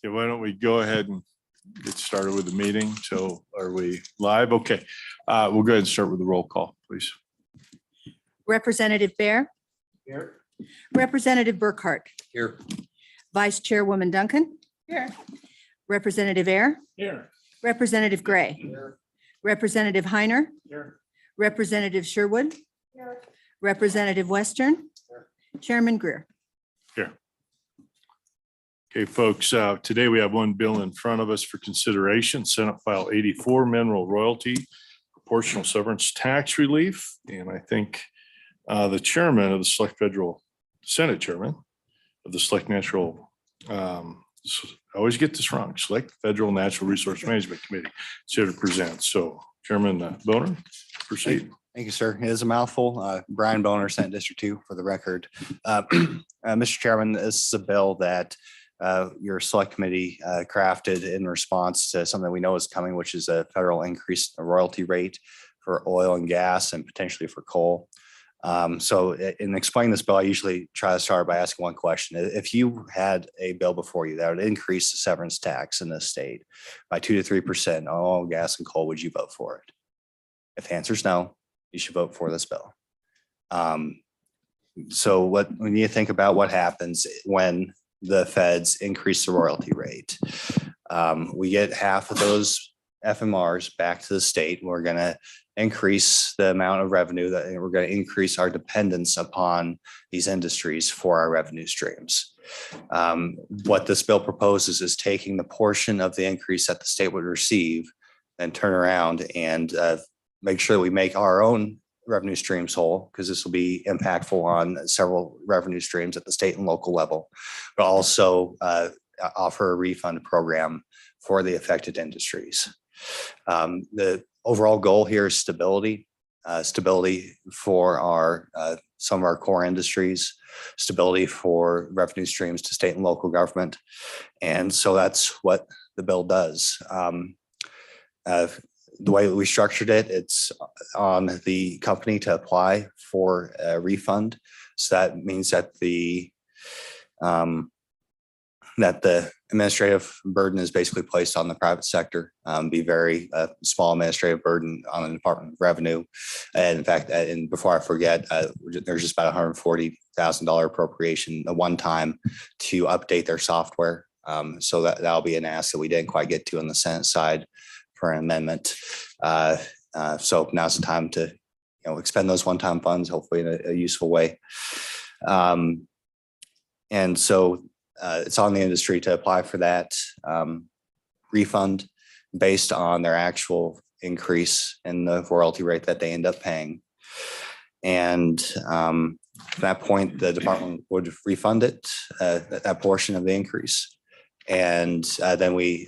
Okay, why don't we go ahead and get started with the meeting? So are we live? Okay, we'll go ahead and start with the roll call, please. Representative Bear. Here. Representative Burkhart. Here. Vice Chairwoman Duncan. Here. Representative Air. Here. Representative Gray. Here. Representative Heiner. Here. Representative Sherwood. Here. Representative Western. Here. Chairman Greer. Here. Okay, folks, today we have one bill in front of us for consideration, Senate File 84, Mineral Royalty Proportional Severance Tax Relief. And I think the chairman of the Select Federal, Senate Chairman of the Select Natural, I always get this wrong, Select Federal Natural Resource Management Committee is here to present. So Chairman Boner, proceed. Thank you, sir. It is a mouthful. Brian Boner, Senate District 2 for the record. Mr. Chairman, this is a bill that your select committee crafted in response to something we know is coming, which is a federal increase in royalty rate for oil and gas and potentially for coal. So in explaining this bill, I usually try to start by asking one question. If you had a bill before you that would increase the severance tax in this state by 2 to 3% on oil, gas, and coal, would you vote for it? If the answer is no, you should vote for this bill. So when you think about what happens when the feds increase the royalty rate, we get half of those FMRs back to the state. We're going to increase the amount of revenue that we're going to increase our dependence upon these industries for our revenue streams. What this bill proposes is taking the portion of the increase that the state would receive and turn around and make sure we make our own revenue streams whole, because this will be impactful on several revenue streams at the state and local level, but also offer a refund program for the affected industries. The overall goal here is stability, stability for our some of our core industries, stability for revenue streams to state and local government. And so that's what the bill does. The way we structured it, it's on the company to apply for a refund. So that means that the administrative burden is basically placed on the private sector, be very small administrative burden on the Department of Revenue. And in fact, and before I forget, there's just about $140,000 appropriation, a one time to update their software. So that'll be an ask that we didn't quite get to on the Senate side for an amendment. So now's the time to expend those one-time funds, hopefully in a useful way. And so it's on the industry to apply for that refund based on their actual increase in the royalty rate that they end up paying. And at that point, the department would refund it, that portion of the increase. And then we,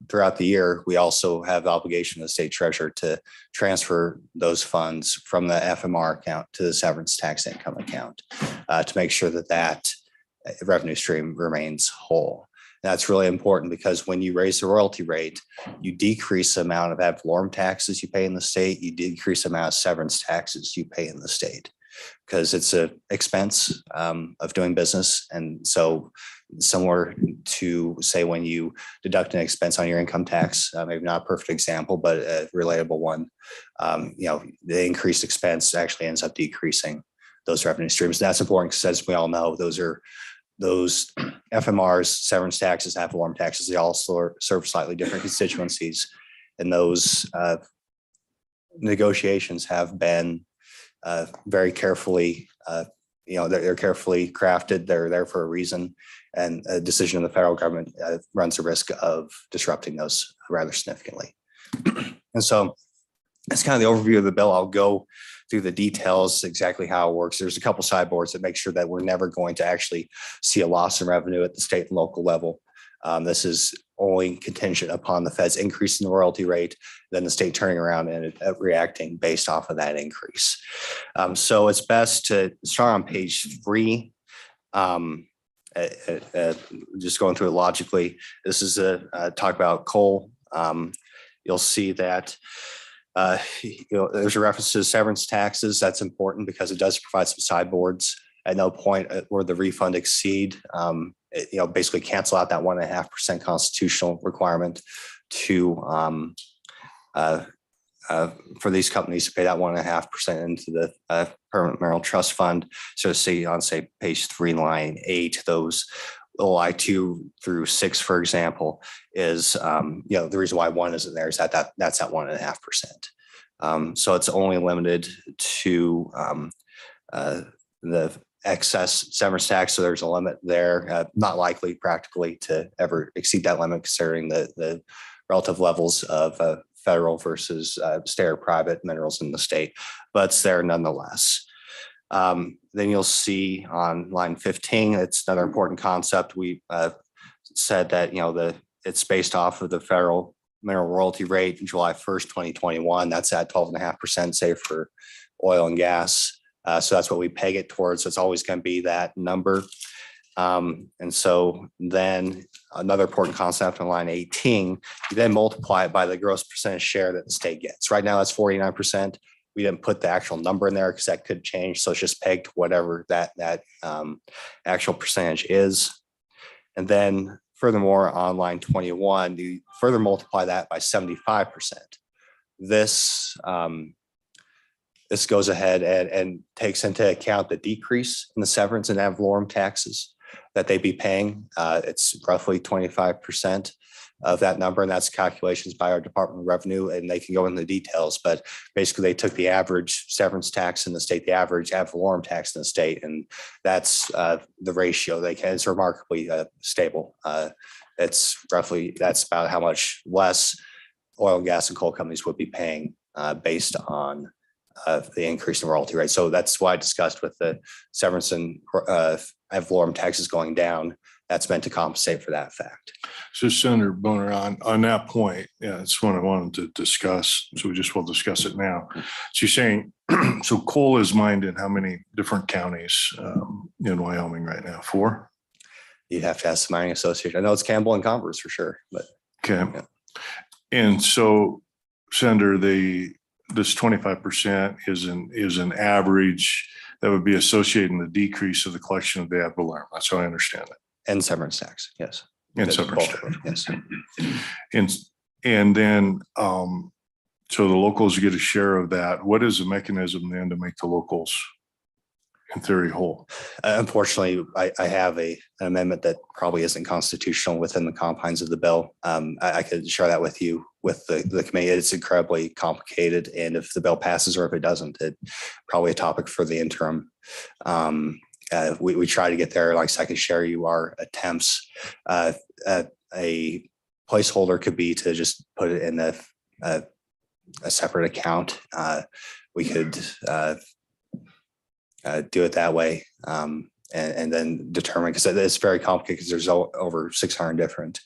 throughout the year, we also have the obligation of the state treasurer to transfer those funds from the FMR account to the severance tax income account to make sure that that revenue stream remains whole. That's really important because when you raise the royalty rate, you decrease the amount of ad valorem taxes you pay in the state, you decrease the amount of severance taxes you pay in the state, because it's an expense of doing business. And so similar to, say, when you deduct an expense on your income tax, maybe not a perfect example, but a relatable one, the increased expense actually ends up decreasing those revenue streams. And that's important because, as we all know, those FMRs, severance taxes, ad valorem taxes, they all serve slightly different constituencies. And those negotiations have been very carefully, they're carefully crafted. They're there for a reason. And a decision of the federal government runs the risk of disrupting those rather significantly. And so that's kind of the overview of the bill. I'll go through the details, exactly how it works. There's a couple sideboards that make sure that we're never going to actually see a loss in revenue at the state and local level. This is only contingent upon the feds increasing the royalty rate, then the state turning around and reacting based off of that increase. So it's best to start on page 3. Just going through it logically. This is a talk about coal. You'll see that there's a reference to severance taxes. That's important because it does provide some sideboards at no point where the refund exceed, basically cancel out that 1.5% constitutional requirement to for these companies to pay that 1.5% into the permanent marital trust fund. So see on page 3, line 8, those OI 2 through 6, for example, is the reason why 1 isn't there is that's at 1.5%. So it's only limited to the excess severance tax. So there's a limit there, not likely practically to ever exceed that limit considering the relative levels of federal versus state or private minerals in the state, but it's there nonetheless. Then you'll see on line 15, it's another important concept. We said that, it's based off of the federal mineral royalty rate in July 1st, 2021. That's at 12.5%, say for oil and gas. So that's what we peg it towards. It's always going to be that number. And so then another important concept on line 18, you then multiply it by the gross percentage share that the state gets. Right now, that's 49%. We didn't put the actual number in there because that could change. So it's just pegged to whatever that actual percentage is. And then furthermore, on line 21, you further multiply that by 75%. This goes ahead and takes into account the decrease in the severance and ad valorem taxes that they'd be paying. It's roughly 25% of that number, and that's calculations by our Department of Revenue, and they can go into the details. But basically, they took the average severance tax in the state, the average ad valorem tax in the state, and that's the ratio. It's remarkably stable. That's about how much less oil and gas and coal companies would be paying based on the increase in royalty rate. So that's why I discussed with the severance and ad valorem taxes going down. That's meant to compensate for that fact. So Senator Boner, on that point, yeah, that's what I wanted to discuss. So we just will discuss it now. So you're saying, so coal is mined in how many different counties in Wyoming right now? 4? You'd have to ask the mining association. I know it's Campbell and Converse for sure, but okay. Yeah. And so, Senator, this 25% is an average that would be associated in the decrease of the collection of the ad valorem. That's how I understand it. and severance tax, yes. And severance Both, tax. yes. And then, so the locals get a share of that. What is the mechanism then to make the locals, in theory, whole? Unfortunately, I have an amendment that probably isn't constitutional within the confines of the bill. I could share that with you with the committee. It's incredibly complicated, and if the bill passes or if it doesn't, it's probably a topic for the interim. We try to get there. Like I can share you our attempts. A placeholder could be to just put it in a separate account. We could do it that way, and then determine, because it's very complicated because there's over 600 different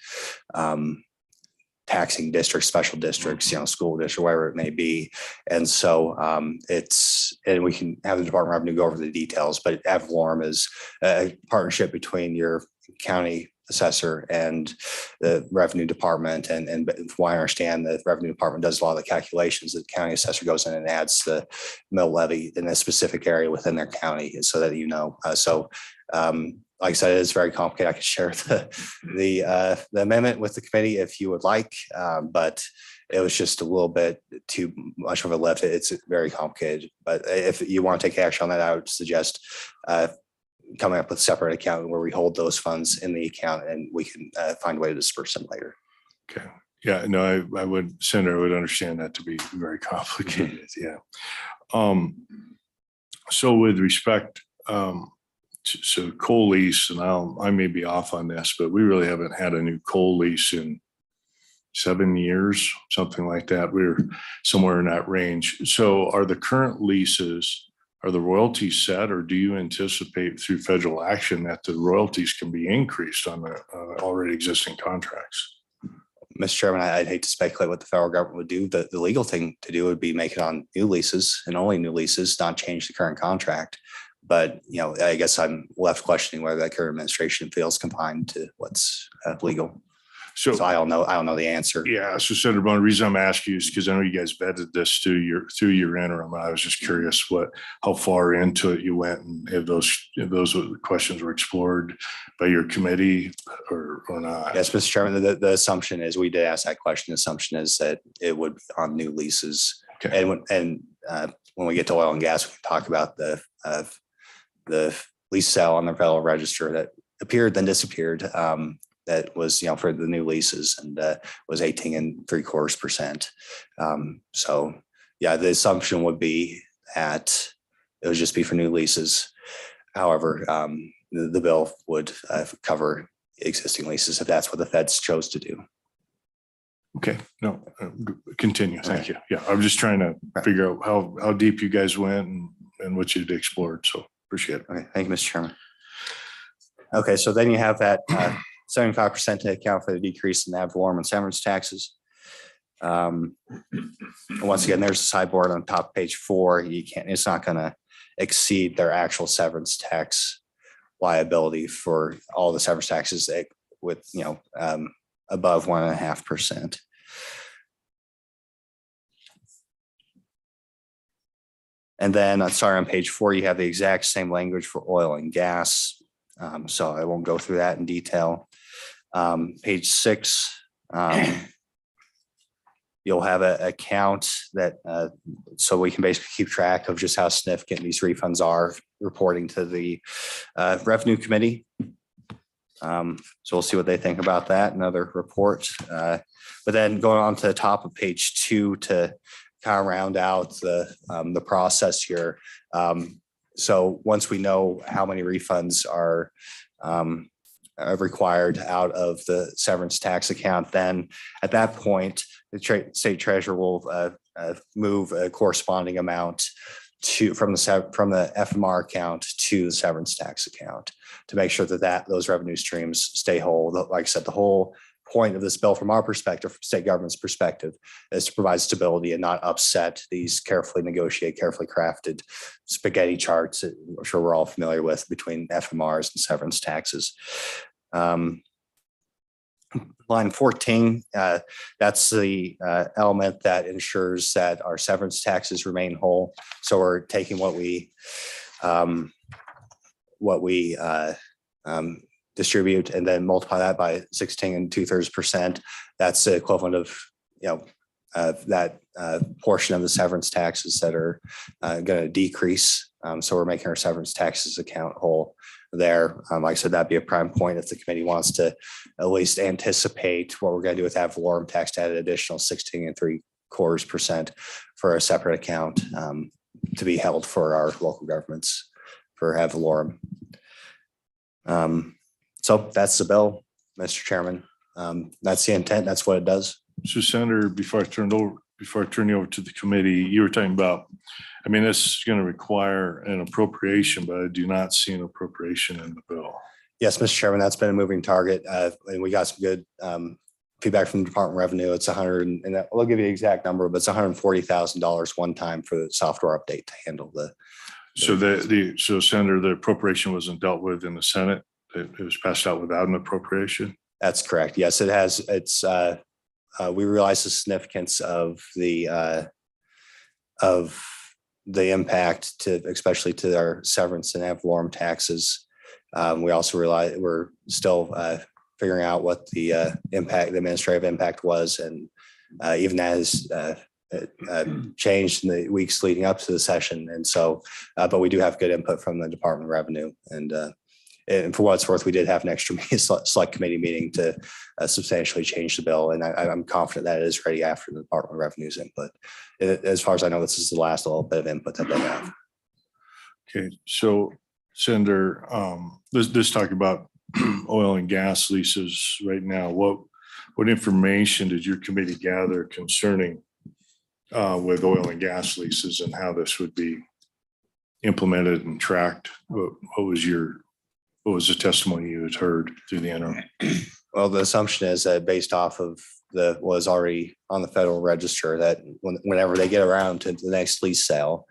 taxing districts, special districts, school district, whatever it may be. And so and we can have the Department of Revenue go over the details, but ad valorem is a partnership between your county assessor and the revenue department. And from what I understand, the revenue department does a lot of the calculations. The county assessor goes in and adds the mill levy in a specific area within their county so that like I said, it is very complicated. I can share the amendment with the committee if you would like, but it was just a little bit too much of a lift. It's very complicated. But if you want to take action on that, I would suggest coming up with a separate account where we hold those funds in the account and we can find a way to disperse them later. Okay. Yeah, no, I would, Senator, I would understand that to be very complicated. Yeah. So with respect, so coal lease, and I may be off on this, but we really haven't had a new coal lease in 7 years, something like that. We're somewhere in that range. So are the current leases, are the royalties set, or do you anticipate through federal action that the royalties can be increased on the already existing contracts? Mr. Chairman, I'd hate to speculate what the federal government would do. The legal thing to do would be make it on new leases and only new leases, not change the current contract. But, I guess I'm left questioning whether that current administration feels confined to what's legal. So I don't know the answer. Yeah, so Senator Bone, the reason I'm asking you is because I know you guys vetted this through your interim. I was just curious how far into it you went and if those questions were explored by your committee or not. Yes, Mr. Chairman, the assumption is, we did ask that question. The assumption is that it would be on new leases. Okay. And when we get to oil and gas, we can talk about the lease sale on the Federal Register that appeared then disappeared. That was, for the new leases, and was 18.75%. So yeah, the assumption would be that it would just be for new leases. However, the bill would cover existing leases if that's what the feds chose to do. Okay, no, continue. Thank you. Yeah, I'm just trying to figure out how deep you guys went and what you'd explored. So appreciate it. Okay, thank you, Mr. Chairman. Okay, so then you have that 75% to account for the decrease in ad valorem and severance taxes. Once again, there's a sideboard on top of page 4. It's not going to exceed their actual severance tax liability for all the severance taxes with above 1.5%. And then sorry, on page 4, you have the exact same language for oil and gas. So I won't go through that in detail. Page 6, you'll have an account that so we can basically keep track of just how significant these refunds are, reporting to the Revenue Committee. So we'll see what they think about that, another report. But then going on to the top of page 2 to kind of round out the process here. So once we know how many refunds are required out of the severance tax account, then at that point, the state treasurer will move a corresponding amount from the FMR account to the severance tax account to make sure that those revenue streams stay whole. Like I said, the whole point of this bill from our perspective, from state government's perspective, is to provide stability and not upset these carefully negotiated, carefully crafted spaghetti charts that I'm sure we're all familiar with between FMRs and severance taxes. Line 14, that's the element that ensures that our severance taxes remain whole. So we're taking what we distribute and then multiply that by 16 2/3%. That's the equivalent of that portion of the severance taxes that are going to decrease. So we're making our severance taxes account whole there. Like I said, that'd be a prime point if the committee wants to at least anticipate what we're going to do with ad valorem tax to add an additional 16.75% for a separate account to be held for our local governments for ad valorem. So that's the bill, Mr. Chairman. That's the intent. That's what it does. So Senator, before I turn you over to the committee, you were talking about, this is going to require an appropriation, but I do not see an appropriation in the bill. Yes, Mr. Chairman, that's been a moving target. And we got some good feedback from the Department of Revenue. It's and I'll give you the exact number, but it's $140,000 one time for the software update to handle the. So so Senator, the appropriation wasn't dealt with in the Senate. It was passed out without an appropriation. That's correct. Yes, it has. It's we realize the significance of the impact especially to our severance and ad valorem taxes. We also realize we're still figuring out what the administrative impact was, and even that has changed in the weeks leading up to the session. And so, but we do have good input from the Department of Revenue, and for what it's worth, we did have an extra select committee meeting to substantially change the bill. And I'm confident that it is ready after the Department of Revenue's input. As far as I know, this is the last little bit of input that they have. Okay, so Senator, let's talk about oil and gas leases right now. What information did your committee gather concerning with oil and gas leases and how this would be implemented and tracked? What was the testimony you had heard through the interim? Well, the assumption is that based off of was already on the Federal Register, that whenever they get around to the next lease sale,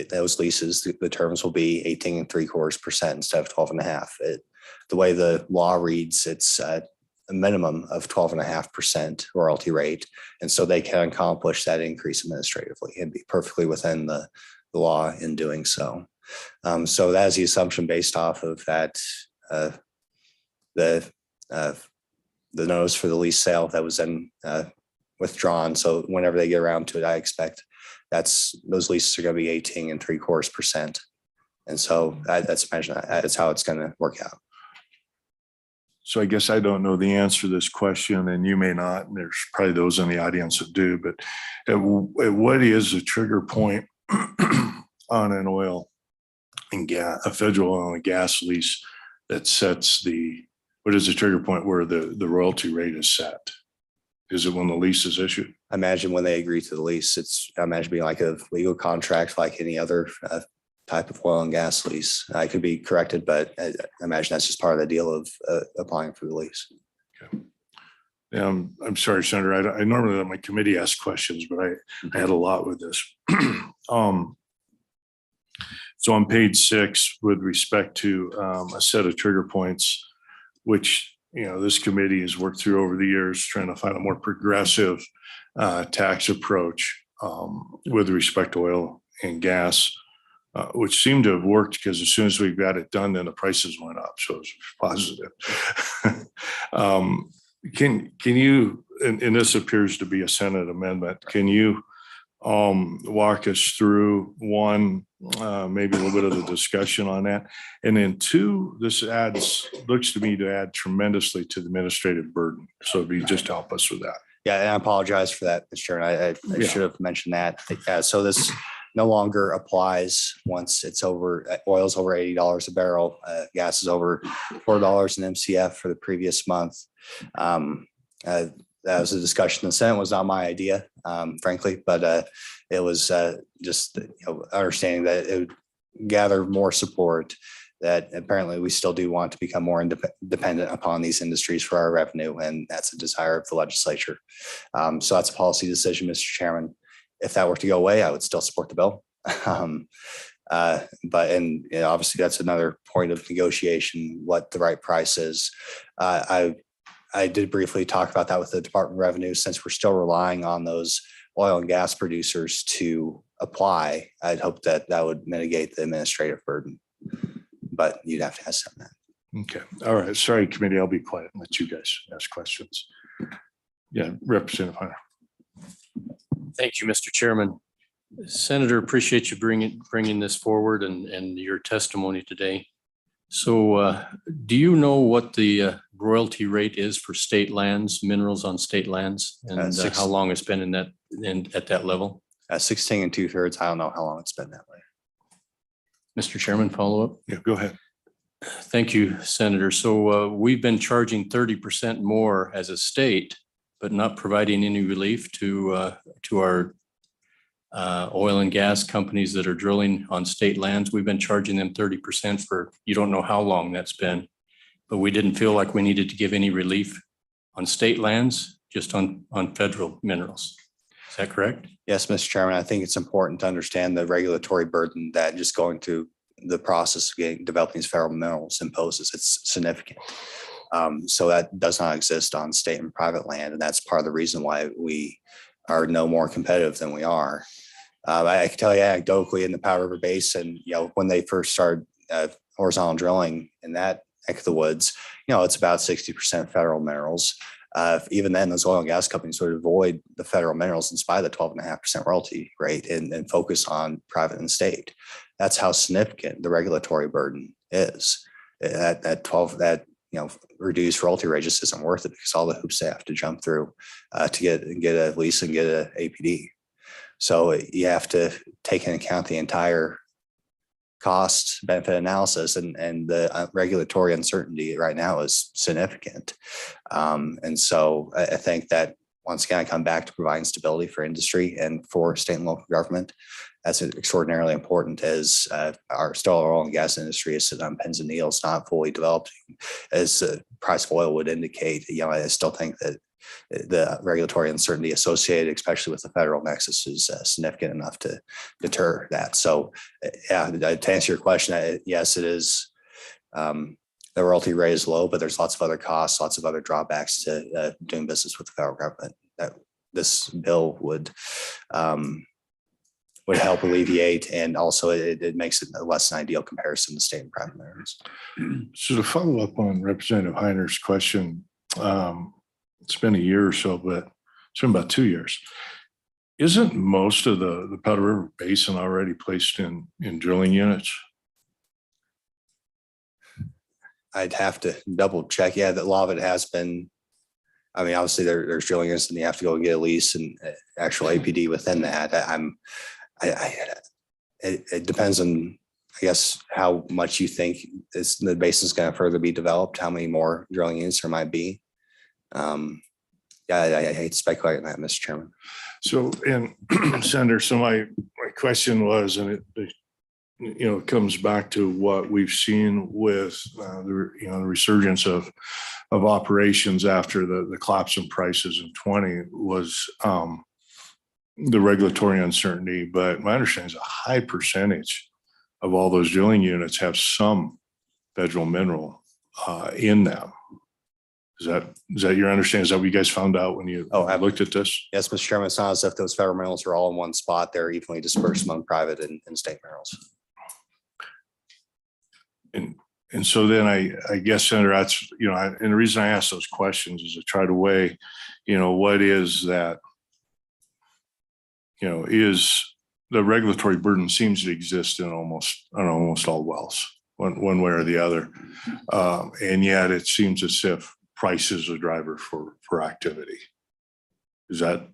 those leases, the terms will be 18.75% instead of 12.5%. The way the law reads, it's a minimum of 12.5% royalty rate. And so they can accomplish that increase administratively and be perfectly within the law in doing so. So that is the assumption based off of that, the notice for the lease sale that was then withdrawn. So whenever they get around to it, I expect those leases are going to be 18.75%. And so that's how it's going to work out. So I guess I don't know the answer to this question, and you may not, and there's probably those in the audience that do, but at what is the trigger point on an oil and gas, a federal oil and gas lease that sets what is the trigger point where the royalty rate is set? Is it when the lease is issued? I imagine when they agree to the lease, I imagine being like a legal contract, like any other type of oil and gas lease. I could be corrected, but I imagine that's just part of the deal of applying for the lease. Okay. I'm sorry, Senator. I normally let my committee ask questions, but I had a lot with this. So on page 6, with respect to a set of trigger points, which this committee has worked through over the years, trying to find a more progressive tax approach with respect to oil and gas. Which seemed to have worked because as soon as we got it done, then the prices went up. So it's positive. Can you, and this appears to be a Senate amendment, can you walk us through one, maybe a little bit of the discussion on that? And then 2, this looks to me to add tremendously to the administrative burden. So if you just help us with that. Yeah, and I apologize for that, Mr. Chairman. I should have mentioned that. So this no longer applies once it's over, oil's over $80 a barrel, gas is over $4 an MCF for the previous month. That was a discussion in the Senate. Was not my idea, frankly, but it was just understanding that it would gather more support, that apparently we still do want to become more dependent upon these industries for our revenue, and that's a desire of the legislature. So that's a policy decision, Mr. Chairman. If that were to go away, I would still support the bill. But obviously that's another point of negotiation, what the right price is. I did briefly talk about that with the Department of Revenue. Since we're still relying on those oil and gas producers to apply, I'd hope that would mitigate the administrative burden. But you'd have to ask them that. Okay. All right. Sorry, committee. I'll be quiet and let you guys ask questions. Yeah, Representative Hunter. Thank you, Mr. Chairman. Senator, appreciate you bringing this forward and your testimony today. So do you know what the royalty rate is for state lands, minerals on state lands, and how long it's been at that level? 16 2/3. I don't know how long it's been that way. Mr. Chairman, follow up. Yeah, go ahead. Thank you, Senator. So we've been charging 30% more as a state, but not providing any relief to our oil and gas companies that are drilling on state lands. We've been charging them 30% for, you don't know how long that's been, but we didn't feel like we needed to give any relief on state lands, just on federal minerals. Is that correct? Yes, Mr. Chairman. I think it's important to understand the regulatory burden that just going through the process of developing these federal minerals imposes. It's significant. So that does not exist on state and private land. And that's part of the reason why we are no more competitive than we are. I can tell you anecdotally in the Powder River Basin, when they first started horizontal drilling in that neck of the woods, it's about 60% federal minerals. Even then, those oil and gas companies would avoid the federal minerals in spite of the 12.5% royalty rate and focus on private and state. That's how significant the regulatory burden is. That reduced royalty rate just isn't worth it because all the hoops they have to jump through to get a lease and get a APD. So you have to take into account the entire cost benefit analysis, and the regulatory uncertainty right now is significant. And so I think that once again, I come back to providing stability for industry and for state and local government. That's extraordinarily important as our oil and gas industry is sitting on pins and needles, not fully developed, as the price of oil would indicate. I still think that the regulatory uncertainty associated, especially with the federal nexus, is significant enough to deter that. So, yeah, to answer your question, yes, it is the royalty rate is low, but there's lots of other costs, lots of other drawbacks to doing business with the federal government that this bill would help alleviate. And also it makes it a less than ideal comparison to state and private areas. So to follow up on Representative Heiner's question, it's been a year or so, but it's been about 2 years. Isn't most of the Powder River Basin already placed in drilling units? I'd have to double check. Yeah, a lot of it has been. I mean, obviously there's drilling units and you have to go and get a lease and actual APD within that. It depends on, I guess, how much you think the basin's going to further be developed, how many more drilling units there might be. Yeah, I hate to speculate on that, Mr. Chairman. So, and Senator, so my question was, and it comes back to what we've seen with the resurgence of operations after the collapse in prices in 20 was the regulatory uncertainty. But my understanding is a high percentage of all those drilling units have some federal mineral in them. Is that your understanding? Is that what you guys found out when you looked at this? Yes, Mr. Chairman, it's not as if those federal minerals are all in one spot. They're evenly dispersed among private and state minerals. And so then I guess, Senator, that's, and the reason I ask those questions is to try to weigh, what is that, is the regulatory burden seems to exist in almost all wells, one way or the other. And yet it seems as if price is a driver for activity. Is that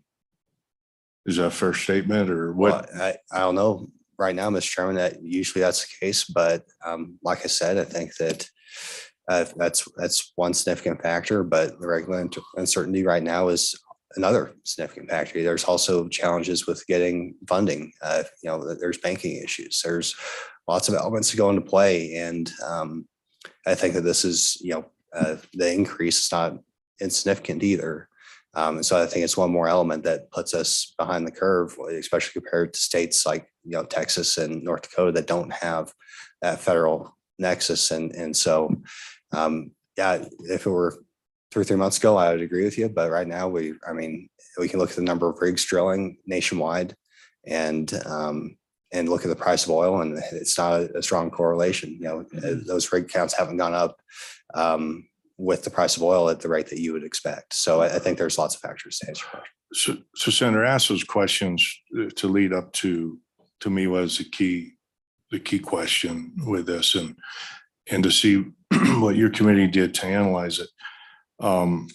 a fair statement or what? Well, I don't know right now, Mr. Chairman, that usually that's the case, but like I said, I think that that's one significant factor, but the regulatory uncertainty right now is another significant factor. There's also challenges with getting funding. There's banking issues. There's lots of elements to go into play. And I think that this is, the increase is not insignificant either. And so I think it's one more element that puts us behind the curve, especially compared to states like, Texas and North Dakota that don't have that federal nexus. And so, if it were 2 or 3 months ago, I would agree with you. But right now, we can look at the number of rigs drilling nationwide and look at the price of oil, and it's not a strong correlation. Those rig counts haven't gone up with the price of oil at the rate that you would expect. So I think there's lots of factors to answer your question. So Senator, ask those questions to lead up to me was the key question with this, and to see what your committee did to analyze it. My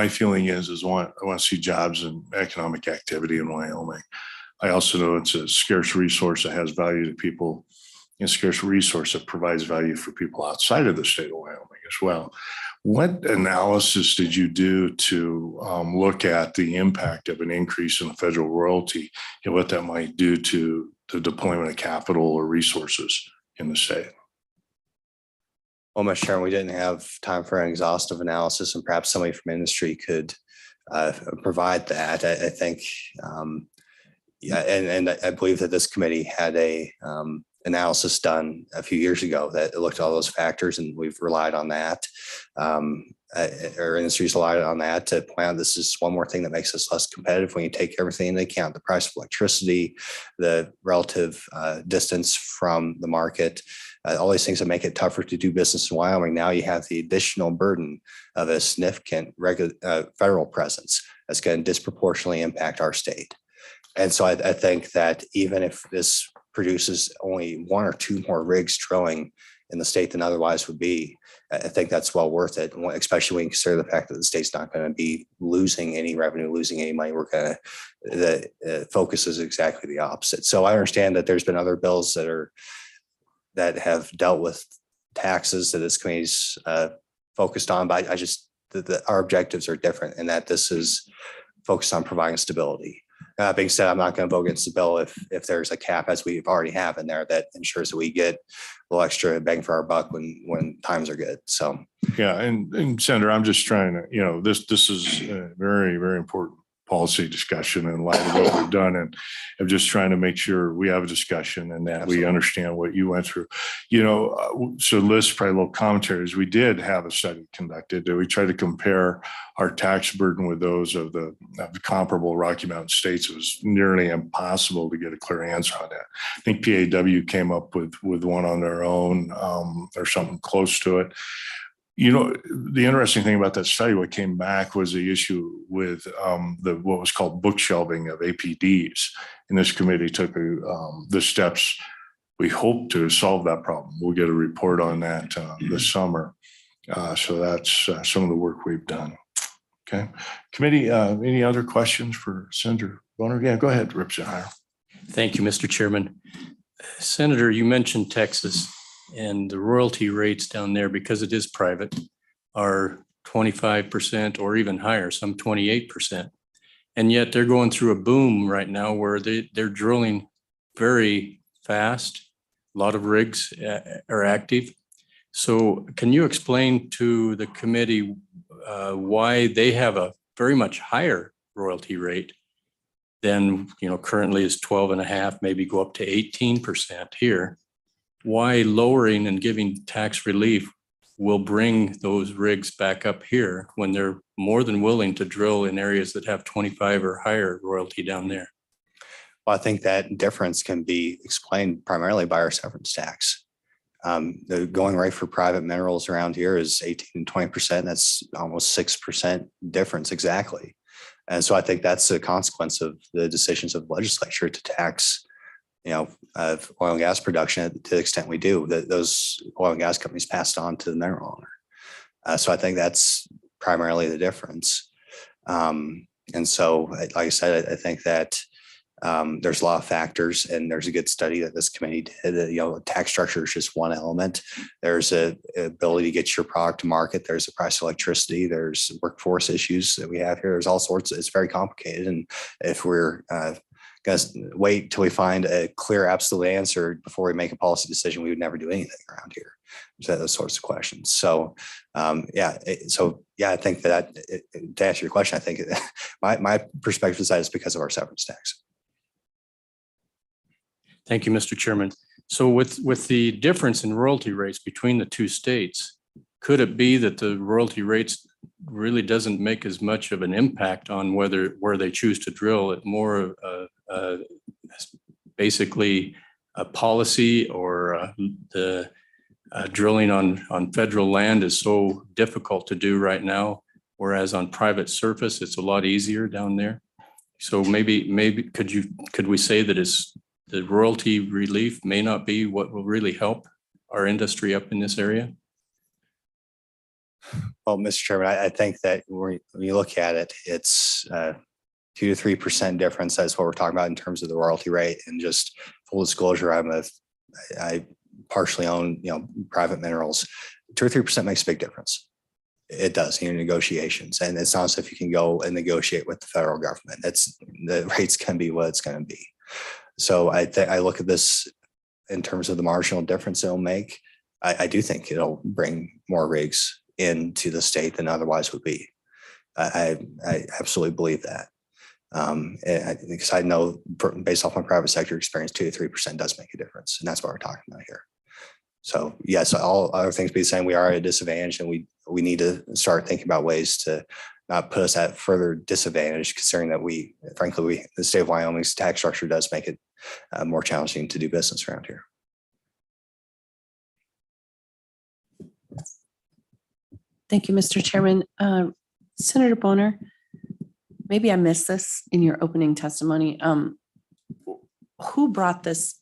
feeling is I want to see jobs and economic activity in Wyoming. I also know it's a scarce resource that has value to people, and a scarce resource that provides value for people outside of the state of Wyoming as well. What analysis did you do to look at the impact of an increase in the federal royalty and what that might do to the deployment of capital or resources in the state? Well, Mr. Chairman, we didn't have time for an exhaustive analysis, and perhaps somebody from industry could provide that. I think, and I believe that this committee had a analysis done a few years ago that looked at all those factors, and we've relied on that. Our industry's relied on that to point out this is one more thing that makes us less competitive when you take everything into account: the price of electricity, the relative distance from the market, all these things that make it tougher to do business in Wyoming. Now you have the additional burden of a significant federal presence that's going to disproportionately impact our state. And so I think that even if this produces only 1 or 2 more rigs drilling in the state than otherwise would be, I think that's well worth it, especially when you consider the fact that the state's not going to be losing any revenue, losing any money. The focus is exactly the opposite. So I understand that there's been other bills that have dealt with taxes that this committee's focused on, but our objectives are different in that this is focused on providing stability. That being said, I'm not going to vote against the bill if there's a cap, as we already have in there, that ensures that we get a little extra bang for our buck when times are good. So yeah, and Senator, I'm just trying to, this is very, very important policy discussion in light of what we've done, and I'm just trying to make sure we have a discussion and that we understand what you went through. So Liz, probably a little commentary is we did have a study conducted. We tried to compare our tax burden with those of the comparable Rocky Mountain states. It was nearly impossible to get a clear answer on that. I think PAW came up with one on their own or something close to it. The interesting thing about that study, what came back was the issue with what was called bookshelving of APDs. And this committee took the steps we hope to solve that problem. We'll get a report on that this summer. So that's some of the work we've done. Okay. Committee, any other questions for Senator Bonner? Yeah, go ahead, Representative Heiner. Thank you, Mr. Chairman. Senator, you mentioned Texas. And the royalty rates down there, because it is private, are 25% or even higher, some 28%. And yet they're going through a boom right now where they're drilling very fast. A lot of rigs are active. So can you explain to the committee why they have a very much higher royalty rate than currently is 12.5, maybe go up to 18% here? Why lowering and giving tax relief will bring those rigs back up here when they're more than willing to drill in areas that have 25 or higher royalty down there? Well, I think that difference can be explained primarily by our severance tax. The going rate for private minerals around here is 18 to 20%. That's almost 6% difference exactly. And so I think that's a consequence of the decisions of the legislature to tax of oil and gas production to the extent we do, that those oil and gas companies passed on to the mineral owner. So I think that's primarily the difference. And so, like I said, I think that there's a lot of factors, and there's a good study that this committee did. Tax structure is just one element. There's a ability to get your product to market. There's the price of electricity. There's workforce issues that we have here. There's all sorts. It's very complicated. And if we're going to wait till we find a clear, absolute answer before we make a policy decision, we would never do anything around here. So those sorts of questions. So, I think that to answer your question, I think my perspective is that it's because of our severance tax. Thank you, Mr. Chairman. So with the difference in royalty rates between the two states, could it be that the royalty rates really doesn't make as much of an impact on where they choose to drill? It more basically a policy, or the drilling on federal land is so difficult to do right now, whereas on private surface it's a lot easier down there. So maybe could we say that the royalty relief may not be what will really help our industry up in this area? Well, Mr. Chairman, I think that when you look at it, it's 2 to 3% difference. That's what we're talking about in terms of the royalty rate. And just full disclosure, I partially own private minerals. 2 or 3% makes a big difference. It does in your negotiations, and it's not as if you can go and negotiate with the federal government. The rates can be what it's going to be. So I look at this in terms of the marginal difference it'll make. I do think it'll bring more rigs into the state than otherwise would be. I absolutely believe that. Because I know based off my private sector experience, 2 to 3% does make a difference. And that's what we're talking about here. So yes, all other things being the same, we are at a disadvantage, and we need to start thinking about ways to not put us at further disadvantage, considering that frankly, the state of Wyoming's tax structure does make it more challenging to do business around here. Thank you, Mr. Chairman. Senator Bonner, maybe I missed this in your opening testimony. Who brought this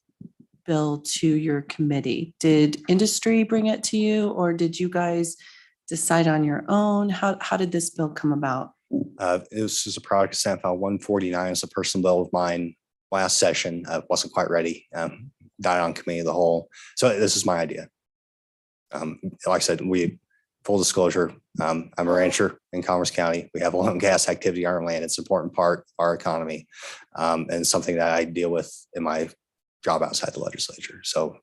bill to your committee? Did industry bring it to you, or did you guys decide on your own? How did this bill come about? This is a product of Senate File 149. It's a personal bill of mine last session. Wasn't quite ready. Died on committee of the whole. So this is my idea. Like I said, full disclosure, I'm a rancher in Commerce County. We have oil and gas activity on our land. It's an important part of our economy, and something that I deal with in my job outside the legislature. So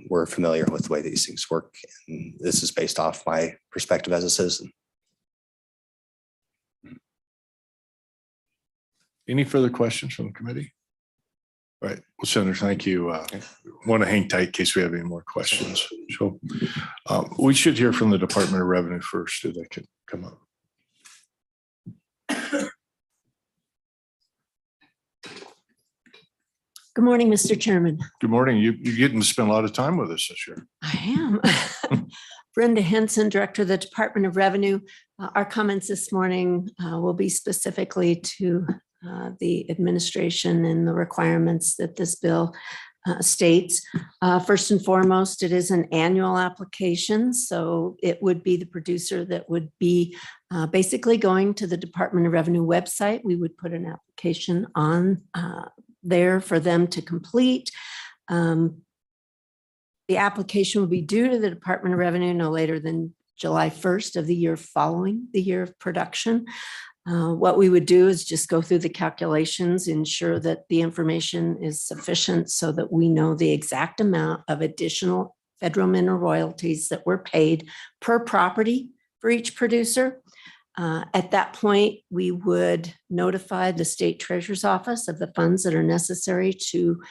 we're familiar with the way these things work. And this is based off my perspective as a citizen. Any further questions from the committee? All right, well, Senator, thank you. Want to hang tight in case we have any more questions. So we should hear from the Department of Revenue first, if they could come up. Good morning, Mr. Chairman. Good morning. You're getting to spend a lot of time with us this year. I am. Brenda Henson, Director of the Department of Revenue. Our comments this morning will be specifically to the administration and the requirements that this bill states. First and foremost, it is an annual application, so it would be the producer that would be basically going to the Department of Revenue website. We would put an application on there for them to complete. The application will be due to the Department of Revenue no later than July 1st of the year following the year of production. What we would do is just go through the calculations, ensure that the information is sufficient so that we know the exact amount of additional federal mineral royalties that were paid per property for each producer. At that point, we would notify the state treasurer's office of the funds that are necessary to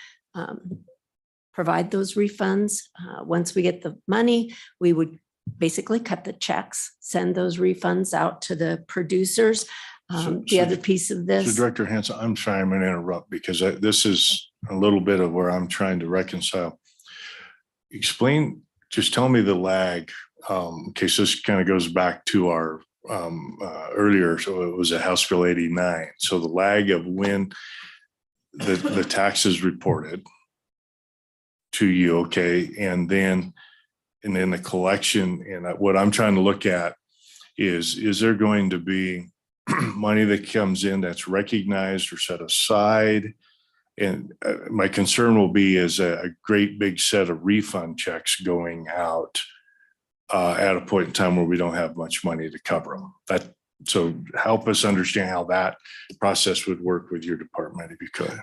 provide those refunds. Once we get the money, we would basically cut the checks, send those refunds out to the producers. The other piece of So this. Director Henson, I'm sorry, I'm going to interrupt because this is a little bit of where I'm trying to reconcile. Explain, just tell me the lag, in case this kind of goes back to our earlier, so it was a House Bill 89. So the lag of when the taxes reported to you, okay, and then the collection. And what I'm trying to look at is there going to be money that comes in that's recognized or set aside? And my concern will be is a great big set of refund checks going out at a point in time where we don't have much money to cover them. So help us understand how that process would work with your department, if you could.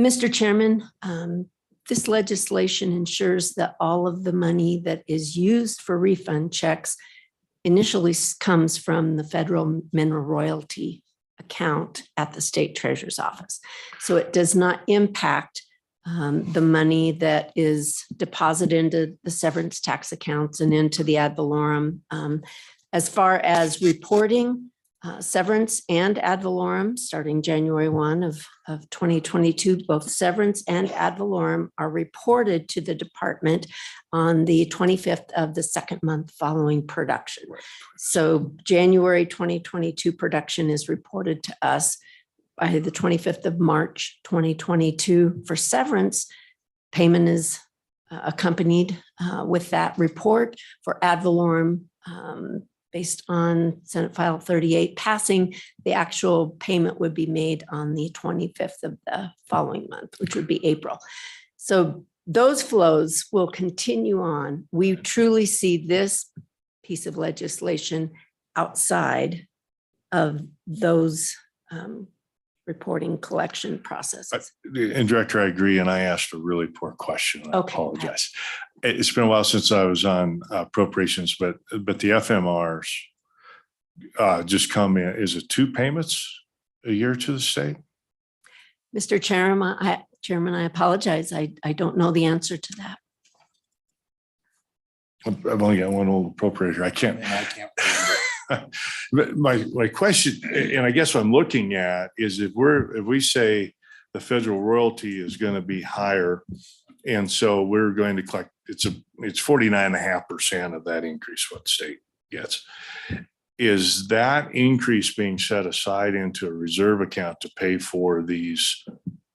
Mr. Chairman, this legislation ensures that all of the money that is used for refund checks initially comes from the federal mineral royalty account at the state treasurer's office. So it does not impact the money that is deposited into the severance tax accounts and into the ad valorem. As far as reporting, severance and ad valorem, starting January 1 of 2022, both severance and ad valorem are reported to the department on the 25th of the second month following production. So January 2022 production is reported to us by the 25th of March 2022. For severance, payment is accompanied with that report. For ad valorem, based on Senate File 38 passing, the actual payment would be made on the 25th of the following month, which would be April. So those flows will continue on. We truly see this piece of legislation outside of those reporting collection processes. And Director, I agree. And I asked a really poor question. I Okay. apologize. It's been a while since I was on appropriations, but the FMRs just come in. Is it 2 payments a year to the state? Mr. Chairman, I apologize. I don't know the answer to that. I've only got one old appropriator. I can't. But my question, and I guess what I'm looking at is if we say the federal royalty is going to be higher, and so we're going to collect, it's 49.5% of that increase what the state gets. Is that increase being set aside into a reserve account to pay for these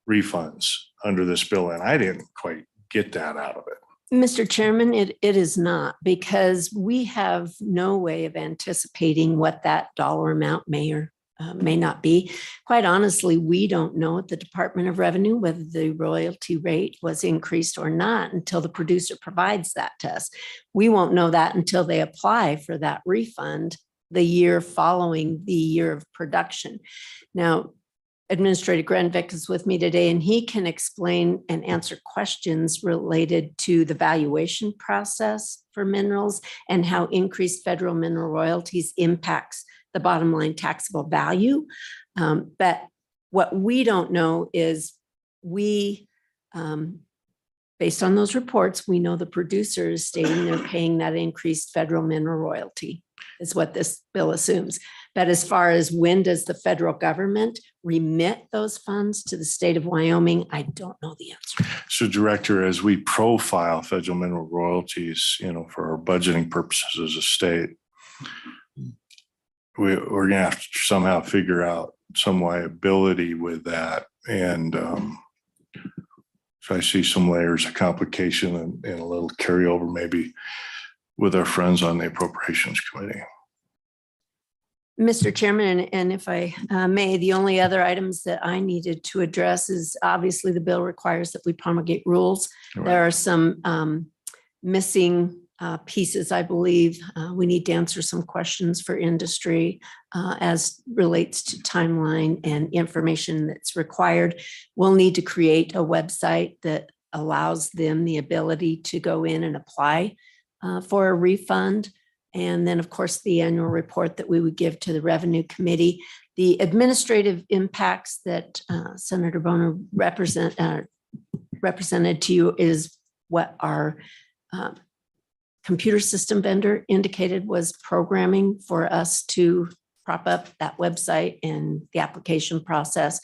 refunds under this bill? And I didn't quite get that out of it. Mr. Chairman, it is not, because we have no way of anticipating what that dollar amount may or may not be. Quite honestly, we don't know at the Department of Revenue whether the royalty rate was increased or not until the producer provides that to us. We won't know that until they apply for that refund the year following the year of production. Now, Administrator Grenvik is with me today, and he can explain and answer questions related to the valuation process for minerals and how increased federal mineral royalties impacts the bottom line taxable value. But What we don't know is based on those reports, we know the producer is stating they're paying that increased federal mineral royalty is what this bill assumes. But as far as when does the federal government remit those funds to the state of Wyoming, I don't know the answer. So Director, as we profile federal mineral royalties, for our budgeting purposes as a state, we're going to have to somehow figure out some liability with that. And so I see some layers of complication and a little carryover maybe with our friends on the Appropriations Committee. Mr. Chairman, and if I may, the only other items that I needed to address is obviously the bill requires that we promulgate rules. There are some missing pieces, I believe. We need to answer some questions for industry as relates to timeline and information that's required. We'll need to create a website that allows them the ability to go in and apply for a refund. And then, of course, the annual report that we would give to the Revenue Committee. The administrative impacts that Senator Boner represented to you is what our computer system vendor indicated was programming for us to prop up that website and the application process.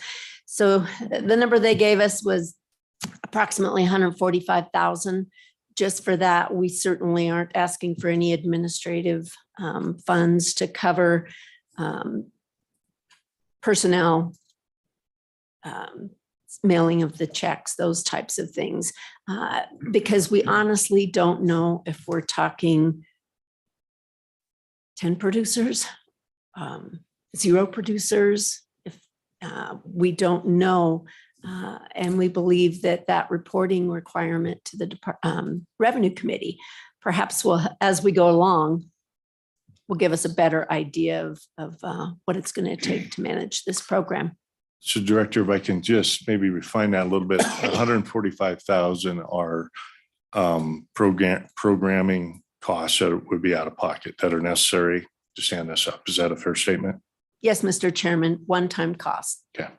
So the number they gave us was approximately 145,000. Just for that, we certainly aren't asking for any administrative funds to cover personnel, mailing of the checks, those types of things, because we honestly don't know if we're talking 10 producers, 0 producers, if we don't know. And we believe that reporting requirement to the Revenue Committee perhaps will, as we go along, will give us a better idea of what it's going to take to manage this program. So Director, if I can just maybe refine that a little bit, 145,000 are programming costs that would be out of pocket that are necessary to stand this up. Is that a fair statement? Yes, Mr. Chairman, one-time cost. Okay.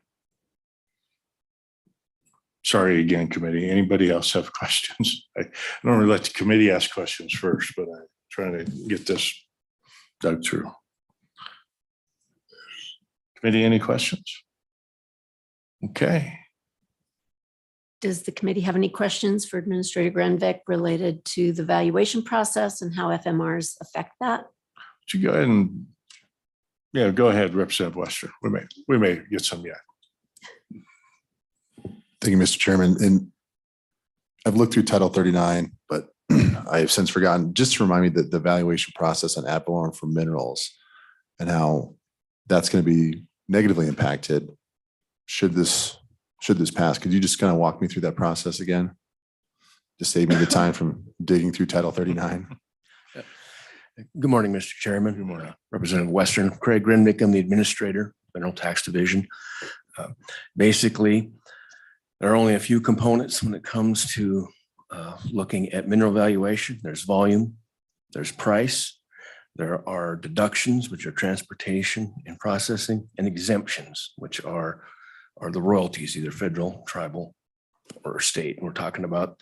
Sorry again, committee. Anybody else have questions? I normally let the committee ask questions first, but I'm trying to get this dug through. Committee, any questions? Okay. Does the committee have any questions for Administrator Granvik related to the valuation process and how FMRs affect that? Would you go ahead and, yeah, go ahead, Representative Western. We may get some yet. Thank you, Mr. Chairman. And I've looked through Title 39, but I have since forgotten. Just to remind me that the valuation process on ad valorem for minerals and how that's going to be negatively impacted should this pass. Could you just kind of walk me through that process again? Just save me the time from digging through Title 39. Good morning, Mr. Chairman. Good morning. Representative Western, Craig Grenvik, I'm the Administrator, Mineral Tax Division. Basically, there are only a few components when it comes to looking at mineral valuation. There's volume, there's price, there are deductions, which are transportation and processing, and exemptions, which are the royalties, either federal, tribal, or state. We're talking about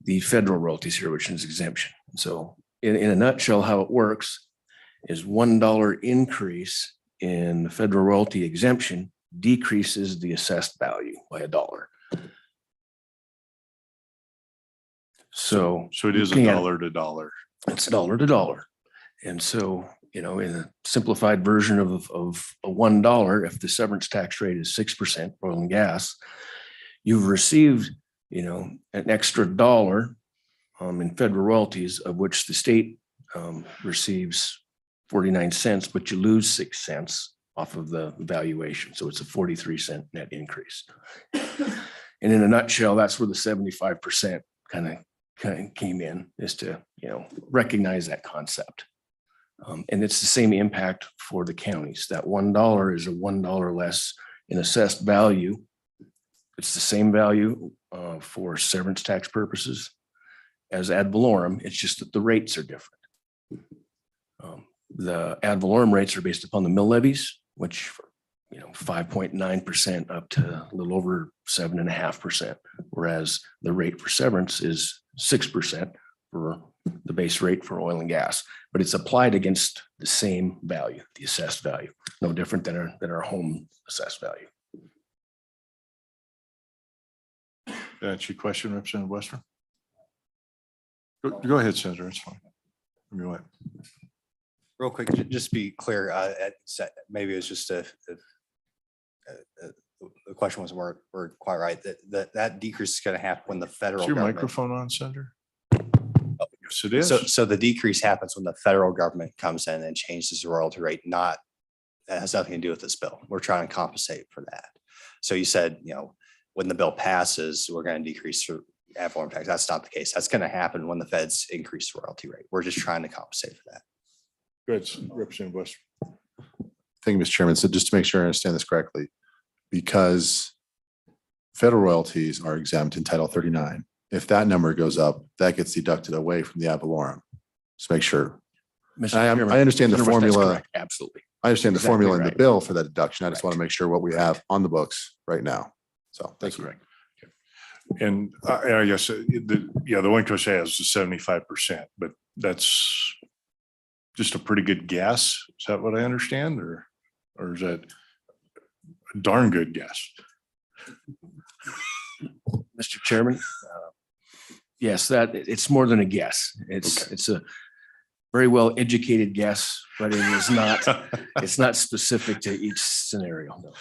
the federal royalties here, which is exemption. So in a nutshell, how it works is $1 increase in the federal royalty exemption decreases the assessed value by $1. So it is looking at- $1 to $1. It's $1 to $1. And so, in a simplified version of a $1, if the severance tax rate is 6%, oil and gas, you've received, an extra $1 in federal royalties, of which the state receives 49 cents, but you lose 6 cents off of the valuation. So it's a 43-cent net increase. And in a nutshell, that's where the 75% kind of came in, is to, recognize that concept. And it's the same impact for the counties. That $1 is a $1 less in assessed value. It's the same value for severance tax purposes as ad valorem. It's just that the rates are different. The ad valorem rates are based upon the mill levies, which 5.9% up to a little over 7.5%, whereas the rate for severance is 6% for the base rate for oil and gas, but it's applied against the same value, the assessed value, no different than our home assessed value. That's your question, Representative Western? Go ahead, Senator. It's fine. I mean, what? Real quick, just to be clear, maybe it's just the question wasn't worded quite right. That decrease is going to happen when the federal Is your government. microphone on, Senator? Yes, it is. So the decrease happens when the federal government comes in and changes the royalty rate, that has nothing to do with this bill. We're trying to compensate for that. So you said, when the bill passes, we're going to decrease the ad valorem tax. That's not the case. That's going to happen when the feds increase the royalty rate. We're just trying to compensate for that. Good, Representative Western. Thank you, Mr. Chairman. So just to make sure I understand this correctly, because federal royalties are exempt in Title 39, if that number goes up, that gets deducted away from the ad valorem. Just make sure. Mr. I Chairman, understand the Mr. West, that's formula. correct. Absolutely. I understand the Exactly formula in the right. bill for that deduction. I just want to Correct. make sure what we have on the books right now. So That's thank you. correct. And I guess, the one question has is 75%, but that's just a pretty good guess. Is that what I understand? Or is that a darn good guess? Mr. Chairman, yes, that it's more than a guess. It's a very well educated guess, but it is not, it's not specific to each scenario. No.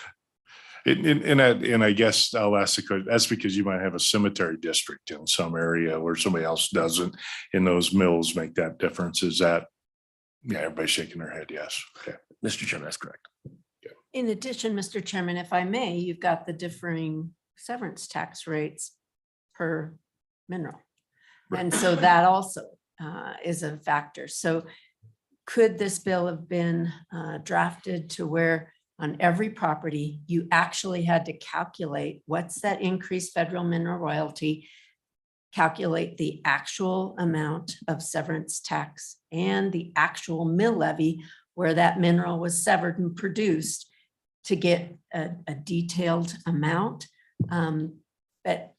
And I guess I'll ask the question, that's because you might have a cemetery district in some area where somebody else doesn't, and those mills make that difference. Is that, yeah, everybody's shaking their head, yes. Okay. Mr. Chairman, that's correct. In addition, Mr. Chairman, if I may, you've got the differing severance tax rates per mineral. And so that also is a factor. So could this bill have been drafted to where on every property, you actually had to calculate what's that increased federal mineral royalty, calculate the actual amount of severance tax and the actual mill levy where that mineral was severed and produced to get a detailed amount. But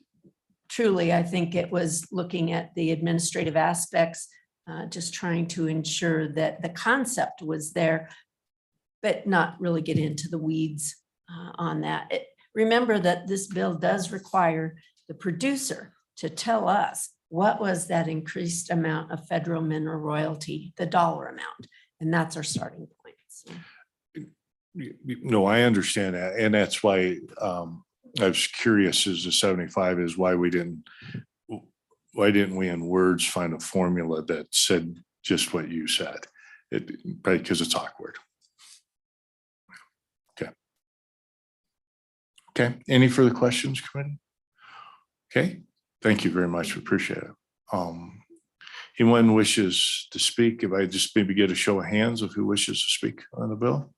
truly, I think it was looking at the administrative aspects, just trying to ensure that the concept was there, but not really get into the weeds on that. Remember that this bill does require the producer to tell us what was that increased amount of federal mineral royalty, the dollar amount, and that's our starting point. So. No, I understand that. And that's why I was curious as to 75 is why didn't we in words find a formula that said just what you said? Probably because it's awkward. Okay. Any further questions, committee? Okay. Thank you very much. We appreciate it. Anyone wishes to speak? If I just maybe get a show of hands of who wishes to speak on the bill.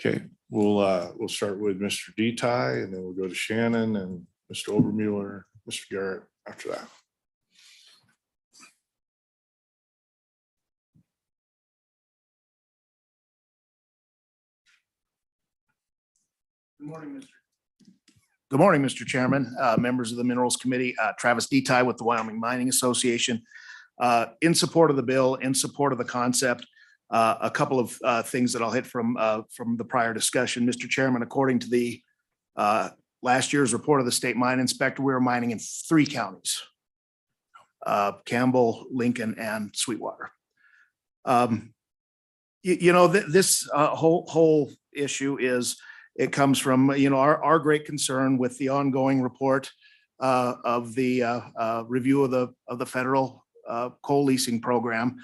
Okay, we'll start with Mr. Detai, and then we'll go to Shannon and Mr. Obermuller, Mr. Garrett after that. Good morning, Mr. Chairman, members of the Minerals Committee, Travis Detai with the Wyoming Mining Association. In support of the bill, in support of the concept, a couple of things that I'll hit from the prior discussion. Mr. Chairman, according to the last year's report of the state mine inspector, we were mining in 3 counties, Campbell, Lincoln, and Sweetwater. This whole issue is, it comes from, our great concern with the ongoing report of the review of the federal coal leasing program.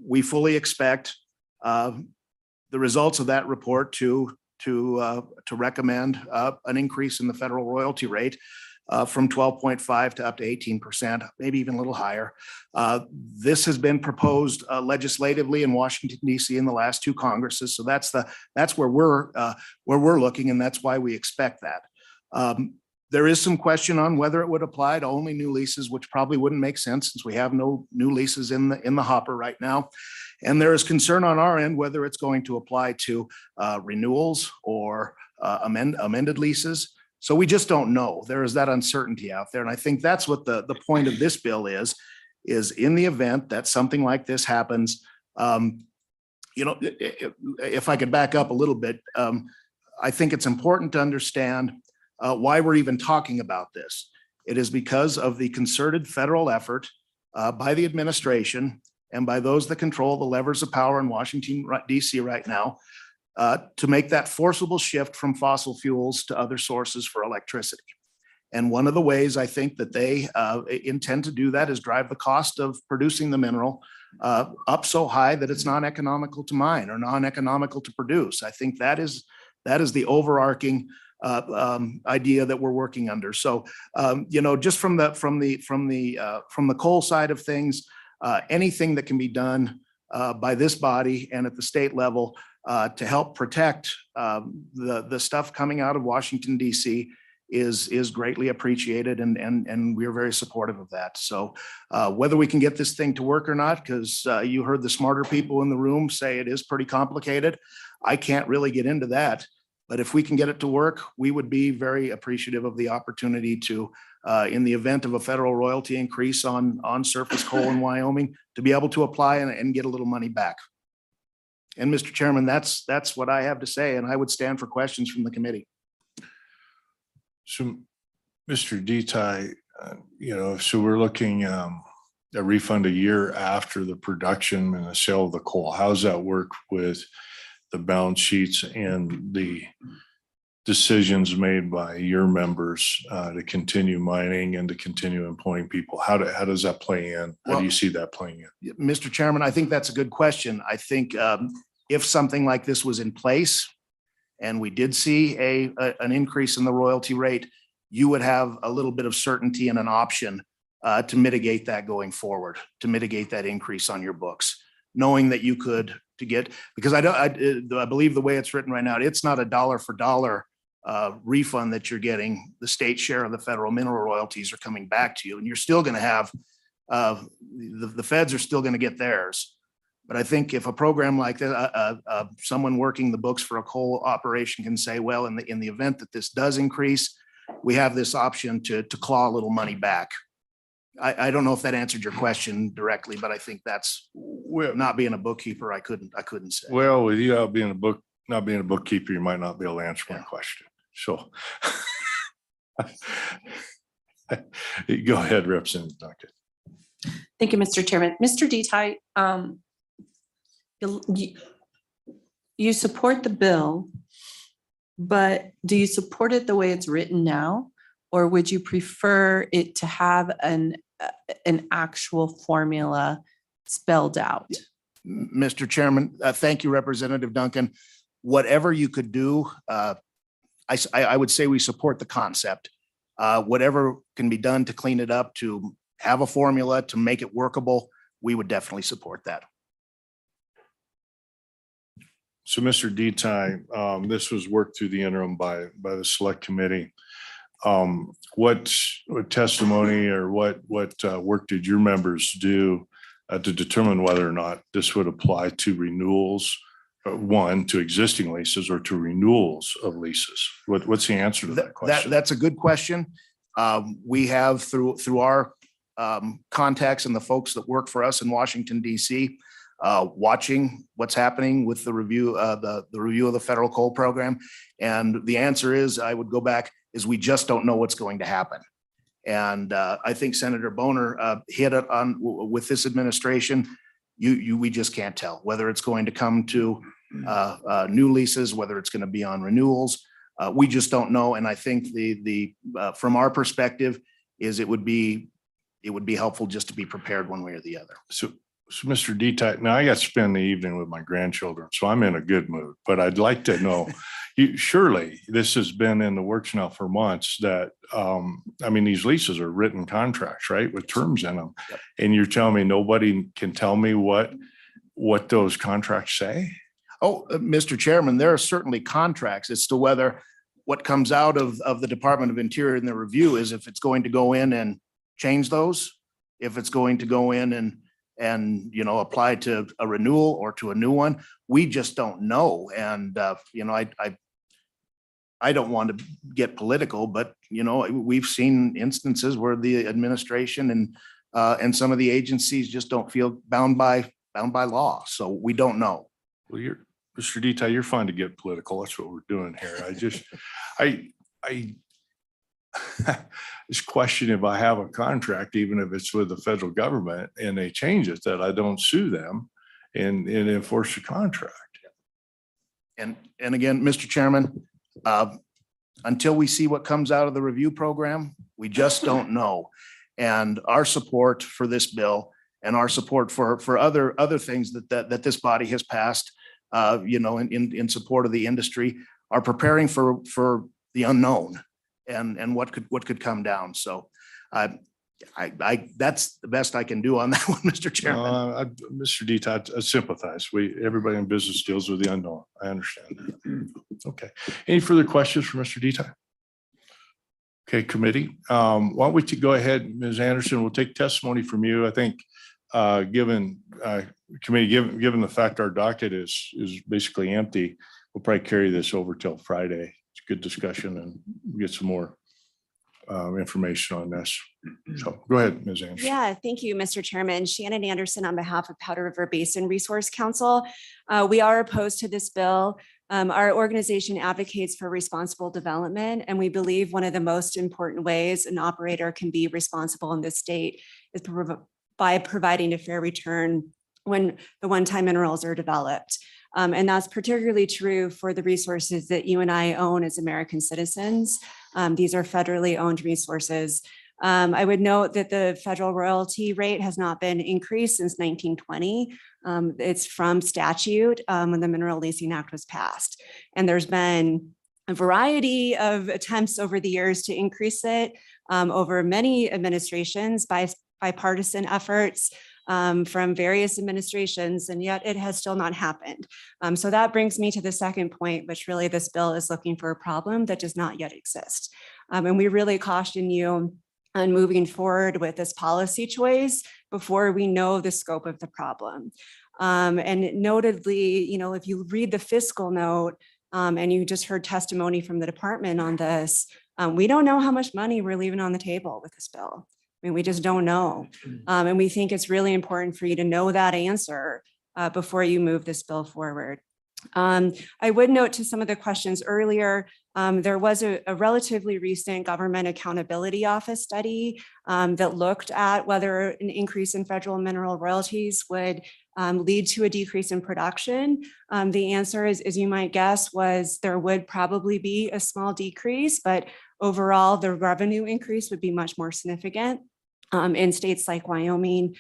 We fully expect the results of that report to recommend an increase in the federal royalty rate from 12.5 to up to 18%, maybe even a little higher. This has been proposed legislatively in Washington, D.C. in the last 2 Congresses. So that's where we're looking, and that's why we expect that. There is some question on whether it would apply to only new leases, which probably wouldn't make sense since we have no new leases in the hopper right now. And there is concern on our end whether it's going to apply to renewals or amended leases. So we just don't know. There is that uncertainty out there. And I think that's what the point of this bill is in the event that something like this happens. If I could back up a little bit, I think it's important to understand why we're even talking about this. It is because of the concerted federal effort by the administration and by those that control the levers of power in Washington, D.C. right now, to make that forcible shift from fossil fuels to other sources for electricity. And one of the ways I think that they intend to do that is drive the cost of producing the mineral up so high that it's non-economical to mine or non-economical to produce. I think that is the overarching idea that we're working under. So, just from the coal side of things, anything that can be done by this body and at the state level to help protect the stuff coming out of Washington, D.C. is greatly appreciated, and we're very supportive of that. So whether we can get this thing to work or not, because you heard the smarter people in the room say it is pretty complicated. I can't really get into that. But if we can get it to work, we would be very appreciative of the opportunity to, in the event of a federal royalty increase on surface coal in Wyoming, to be able to apply and get a little money back. And Mr. Chairman, that's what I have to say, and I would stand for questions from the committee. So, Mr. Deti, so we're looking a refund a year after the production and the sale of the coal. How's that work with the balance sheets and the decisions made by your members to continue mining and to continue employing people? How does that play in? How do you see that playing in? Mr. Chairman, I think that's a good question. I think if something like this was in place and we did see an increase in the royalty rate, you would have a little bit of certainty and an option to mitigate that going forward, to mitigate that increase on your books, knowing that you could because I believe the way it's written right now, it's not a dollar for dollar refund that you're getting. The state share of the federal mineral royalties are coming back to you, and you're still going to have the feds are still going to get theirs. But I think if a program like that, someone working the books for a coal operation can say, well, in the event that this does increase, we have this option to claw a little money back. I don't know if that answered your question directly, but I think that's not being a bookkeeper. I couldn't say. Well, with you not being a bookkeeper, you might not be able to answer my question. So go ahead, Representative Duncan. Thank you, Mr. Chairman. Mr. Deti, you support the bill, but do you support it the way it's written now? Or would you prefer it to have an actual formula spelled out? Mr. Chairman, thank you, Representative Duncan. Whatever you could do, I would say we support the concept. Whatever can be done to clean it up, to have a formula, to make it workable, we would definitely support that. So, Mr. Deti, this was worked through the interim by the select committee. What testimony or what work did your members do to determine whether or not this would apply to renewals, to existing leases or to renewals of leases? What's the answer to that question? That's a good question. We have through our contacts and the folks that work for us in Washington, D.C., watching what's happening with the review of the federal coal program. And the answer is, I would go back, is we just don't know what's going to happen. And I think Senator Boner hit it on with this administration. We just can't tell whether it's going to come to new leases, whether it's going to be on renewals. We just don't know. And I think from our perspective is it would be helpful just to be prepared one way or the other. So Mr. Deti, now I got to spend the evening with my grandchildren, so I'm in a good mood, but I'd like to know, surely this has been in the works now for months that, these leases are written contracts, right? With terms in them. Yep. And you're telling me nobody can tell me what those contracts say? Oh, Mr. Chairman, there are certainly contracts as to whether what comes out of the Department of Interior in the review is if it's going to go in and change those, if it's going to go in and and, apply to a renewal or to a new one. We just don't know. And, I don't want to get political, but, we've seen instances where the administration and some of the agencies just don't feel bound by law. So we don't know. Well, Mr. Detail, you're fine to get political. That's what we're doing here. I just question if I have a contract, even if it's with the federal government and they change it, that I don't sue them and enforce the contract. And again, Mr. Chairman, until we see what comes out of the review program, we just don't know. And our support for this bill and our support for other things that this body has passed, in support of the industry, are preparing for the unknown and what could come down. So that's the best I can do on that one, Mr. Chairman. Mr. Detail, I sympathize. Everybody in business deals with the unknown. I understand that. Okay. Any further questions for Mr. Detail? Okay, committee. Why don't we go ahead, Ms. Anderson, we'll take testimony from you. I think given the fact our docket is basically empty, we'll probably carry this over till Friday. It's a good discussion and get some more information on this. So go ahead, Ms. Anderson. Yeah, thank you, Mr. Chairman. Shannon Anderson on behalf of Powder River Basin Resource Council. We are opposed to this bill. Our organization advocates for responsible development, and we believe one of the most important ways an operator can be responsible in this state is by providing a fair return when the one-time minerals are developed. And that's particularly true for the resources that you and I own as American citizens. These are federally owned resources. I would note that the federal royalty rate has not been increased since 1920. It's from statute when the Mineral Leasing Act was passed. And there's been a variety of attempts over the years to increase it over many administrations by bipartisan efforts from various administrations, and yet it has still not happened. So that brings me to the second point, which really this bill is looking for a problem that does not yet exist. And we really caution you on moving forward with this policy choice before we know the scope of the problem. And notably, if you read the fiscal note, and you just heard testimony from the department on this, we don't know how much money we're leaving on the table with this bill. I mean, we just don't know. And we think it's really important for you to know that answer before you move this bill forward. I would note to some of the questions earlier, there was a relatively recent Government Accountability Office study that looked at whether an increase in federal mineral royalties would lead to a decrease in production. The answer is, as you might guess, was there would probably be a small decrease, but overall the revenue increase would be much more significant in states like Wyoming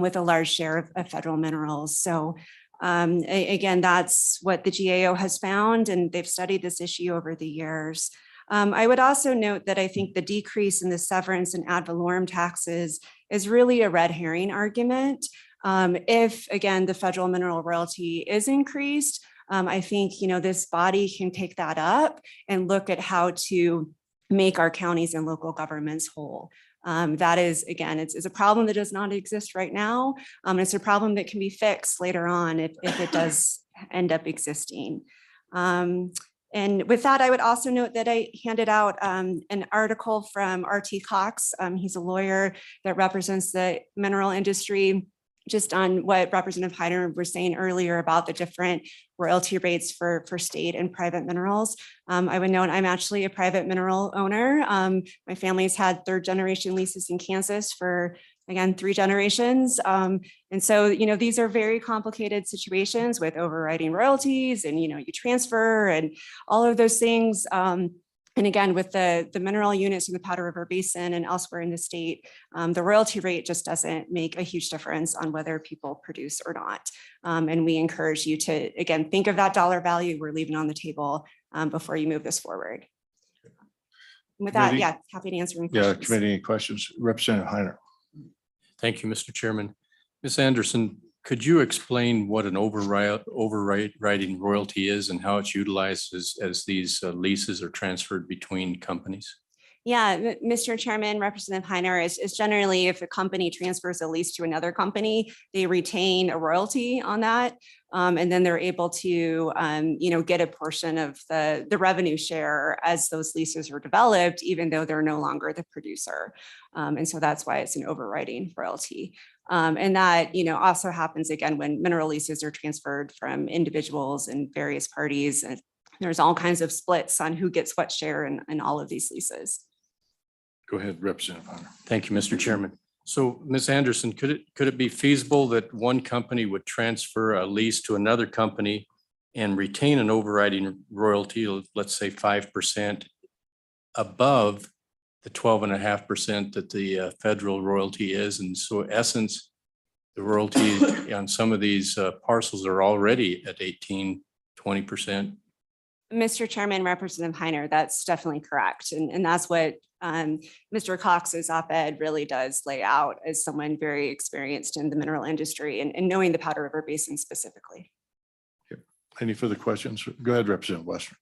with a large share of federal minerals. So again, that's what the GAO has found, and they've studied this issue over the years. I would also note that I think the decrease in the severance and ad valorem taxes is really a red herring argument. If, again, the federal mineral royalty is increased, I think, this body can take that up and look at how to make our counties and local governments whole. That is, again, it's a problem that does not exist right now. It's a problem that can be fixed later on if it does end up existing. And with that, I would also note that I handed out an article from R.T. Cox. He's a lawyer that represents the mineral industry, just on what Representative Hyder was saying earlier about the different royalty rates for state and private minerals. I would note I'm actually a private mineral owner. My family's had third generation leases in Kansas for, again, 3 generations. And so, these are very complicated situations with overriding royalties and, you transfer and all of those things. And again, with the mineral units in the Powder River Basin and elsewhere in the state, the royalty rate just doesn't make a huge difference on whether people produce or not. And we encourage you to, again, think of that dollar value we're leaving on the table before you move this forward. With that, Committee? yeah, happy to answer any Yeah, questions. committee, any questions? Representative Heiner. Thank you, Mr. Chairman. Ms. Anderson, could you explain what an overriding royalty is and how it's utilized as these leases are transferred between companies? Yeah, Mr. Chairman, Representative Heiner, is generally if a company transfers a lease to another company, they retain a royalty on that. And then they're able to, get a portion of the revenue share as those leases are developed, even though they're no longer the producer. And so that's why it's an overriding royalty. And that, also happens again when mineral leases are transferred from individuals and various parties. And there's all kinds of splits on who gets what share in all of these leases. Go ahead, Representative Hunter. Thank you, Mr. Chairman. So Ms. Anderson, could it be feasible that one company would transfer a lease to another company and retain an overriding royalty, let's say 5% above the 12.5% that the federal royalty is? And so in essence, the royalty on some of these parcels are already at 18-20%. Mr. Chairman, Representative Heiner, that's definitely correct. And that's what Mr. Cox's op-ed really does lay out as someone very experienced in the mineral industry and knowing the Powder River Basin specifically. Any further questions? Go ahead, Representative Western.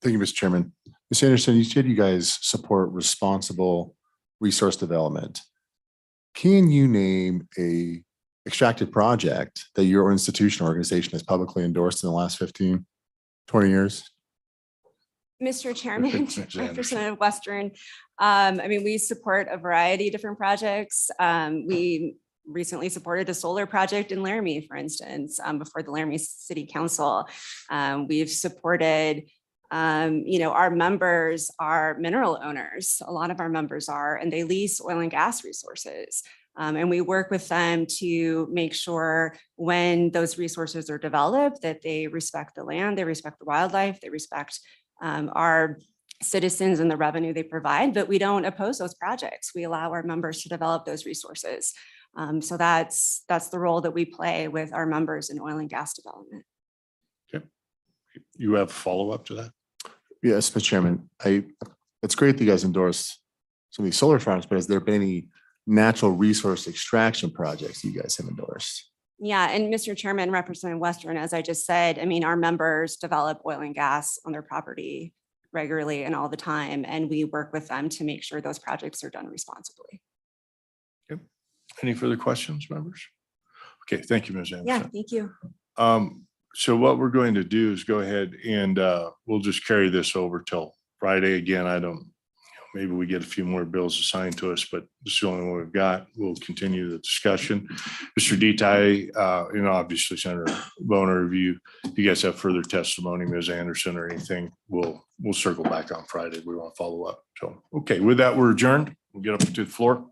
Thank you, Mr. Chairman. Ms. Anderson, you said you guys support responsible resource development. Can you name a extracted project that your institution or organization has publicly endorsed in the last 15, 20 years? Mr. Chairman, Anderson. Representative Western, we support a variety of different projects. We recently supported a solar project in Laramie, for instance, before the Laramie City Council. We've supported, our members are mineral owners. A lot of our members are, and they lease oil and gas resources. And we work with them to make sure when those resources are developed, that they respect the land, they respect the wildlife, they respect our citizens and the revenue they provide, but we don't oppose those projects. We allow our members to develop those resources. So that's the role that we play with our members in oil and gas development. Okay. You have a follow-up to that? Yes, Mr. Chairman. It's great that you guys endorsed some of these solar farms, but has there been any natural resource extraction projects you guys have endorsed? Yeah, and Mr. Chairman, Representative Western, as I just said, our members develop oil and gas on their property regularly and all the time, and we work with them to make sure those projects are done responsibly. Okay. Any further questions, members? Okay, thank you, Ms. Anderson. Yeah, thank you. So what we're going to do is go ahead and we'll just carry this over till Friday. Again, maybe we get a few more bills assigned to us, but this is the only one we've got. We'll continue the discussion. Mr. Detaille, obviously Senator Boner, if you guys have further testimony, Ms. Anderson or anything, we'll circle back on Friday. We want to follow up. So, okay, with that, we're adjourned. We'll get up to the floor.